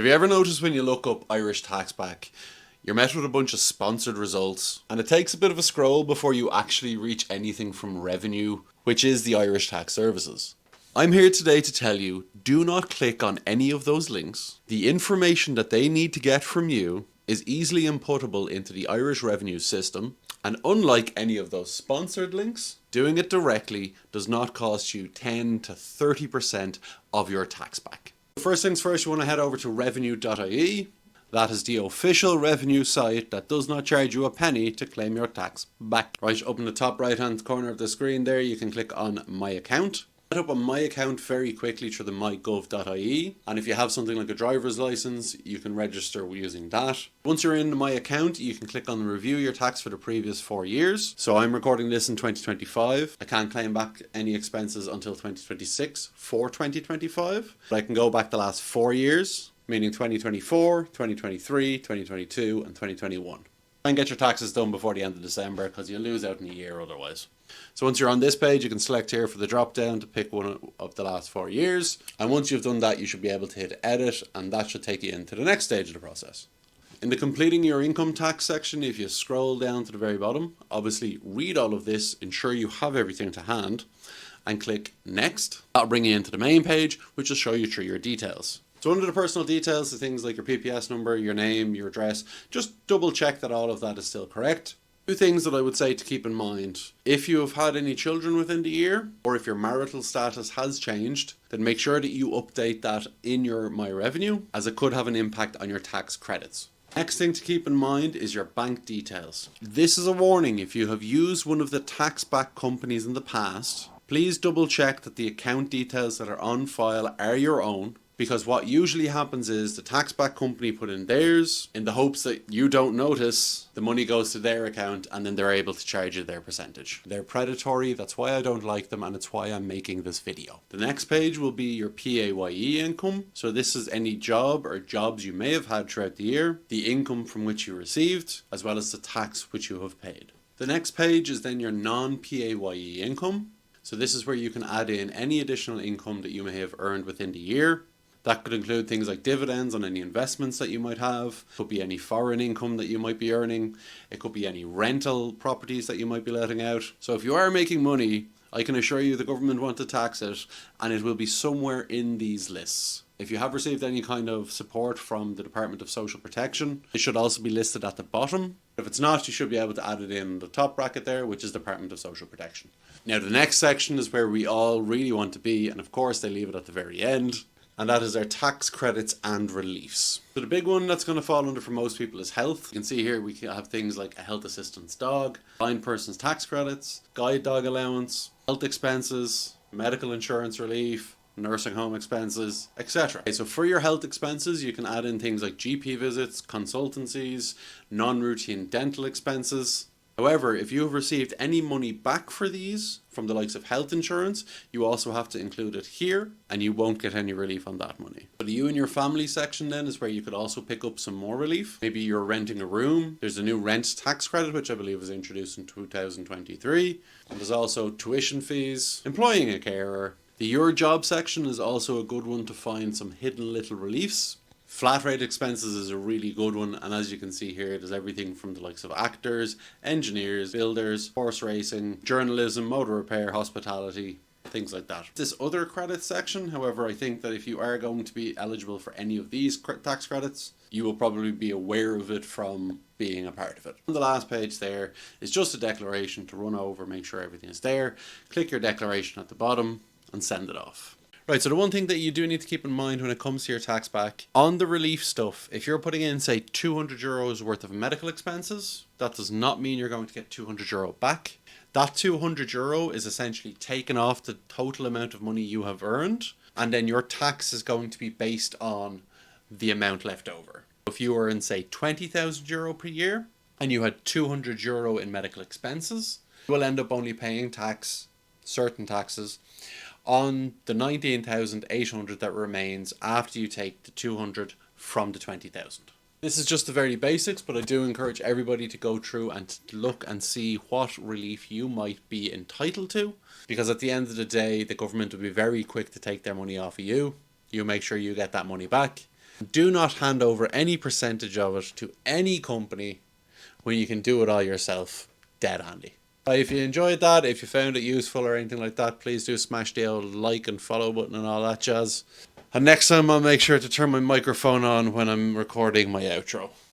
Have you ever noticed when you look up Irish tax back, you're met with a bunch of sponsored results, and it takes a bit of a scroll before you actually reach anything from revenue, which is the Irish Tax Services. I'm here today to tell you, do not click on any of those links. The information that they need to get from you is easily inputtable into the Irish revenue system, and unlike any of those sponsored links, doing it directly does not cost you 10 to 30% of your tax back. First things first, you want to head over to revenue.ie. That is the official revenue site that does not charge you a penny to claim your tax back. Right up in the top right hand corner of the screen there, you can click on My Account. Set up a My Account very quickly through the mygov.ie, and if you have something like a driver's license, you can register using that. Once you're in My Account, you can click on Review Your Tax for the previous 4 years. So I'm recording this in 2025. I can't claim back any expenses until 2026 for 2025, but I can go back the last 4 years, meaning 2024, 2023, 2022, and 2021. Try and get your taxes done before the end of December because you'll lose out in a year otherwise. So once you're on this page, you can select here for the drop down to pick one of the last 4 years. And once you've done that, you should be able to hit edit, and that should take you into the next stage of the process. In the completing your income tax section, if you scroll down to the very bottom, obviously read all of this, ensure you have everything to hand, and click next. That'll bring you into the main page, which will show you through your details. So under the personal details, the things like your PPS number, your name, your address, just double check that all of that is still correct. Two things that I would say to keep in mind. If you have had any children within the year, or if your marital status has changed, then make sure that you update that in your My Revenue, as it could have an impact on your tax credits. Next thing to keep in mind is your bank details. This is a warning. If you have used one of the tax back companies in the past, please double check that the account details that are on file are your own. Because what usually happens is the tax back company put in theirs in the hopes that you don't notice, the money goes to their account and then they're able to charge you their percentage. They're predatory, that's why I don't like them, and it's why I'm making this video. The next page will be your PAYE income. So this is any job or jobs you may have had throughout the year, the income from which you received, as well as the tax which you have paid. The next page is then your non-PAYE income. So this is where you can add in any additional income that you may have earned within the year. That could include things like dividends on any investments that you might have. It could be any foreign income that you might be earning. It could be any rental properties that you might be letting out. So if you are making money, I can assure you the government want to tax it, and it will be somewhere in these lists. If you have received any kind of support from the Department of Social Protection, it should also be listed at the bottom. If it's not, you should be able to add it in the top bracket there, which is Department of Social Protection. Now the next section is where we all really want to be, and of course they leave it at the very end. And that is our tax credits and reliefs. So the big one that's going to fall under for most people is health. You can see here we have things like a health assistance dog, blind person's tax credits, guide dog allowance, health expenses, medical insurance relief, nursing home expenses, etc. Okay, so for your health expenses, you can add in things like GP visits, consultancies, non-routine dental expenses. However, if you have received any money back for these from the likes of health insurance, you also have to include it here, and you won't get any relief on that money. But you and your family section then is where you could also pick up some more relief. Maybe you're renting a room. There's a new rent tax credit, which I believe was introduced in 2023. And there's also tuition fees, employing a carer. The Your Job section is also a good one to find some hidden little reliefs. Flat rate expenses is a really good one, and as you can see here, there's everything from the likes of actors, engineers, builders, horse racing, journalism, motor repair, hospitality, things like that. This other credit section, however, I think that if you are going to be eligible for any of these tax credits, you will probably be aware of it from being a part of it. On the last page there is just a declaration to run over, make sure everything is there. Click your declaration at the bottom and send it off. Right, so the one thing that you do need to keep in mind when it comes to your tax back, on the relief stuff, if you're putting in, say, €200 worth of medical expenses, that does not mean you're going to get €200 back. That €200 is essentially taken off the total amount of money you have earned, and then your tax is going to be based on the amount left over. If you earn, say, €20,000 per year, and you had €200 in medical expenses, you will end up only paying certain taxes, on the 19,800 that remains after you take the 200 from the 20,000. This is just the very basics, but I do encourage everybody to go through and look and see what relief you might be entitled to, because at the end of the day, the government will be very quick to take their money off of you. You make sure you get that money back. Do not hand over any percentage of it to any company when you can do it all yourself. Dead handy. If you enjoyed that, if you found it useful or anything like that, please do smash the old like and follow button and all that jazz. And next time I'll make sure to turn my microphone on when I'm recording my outro.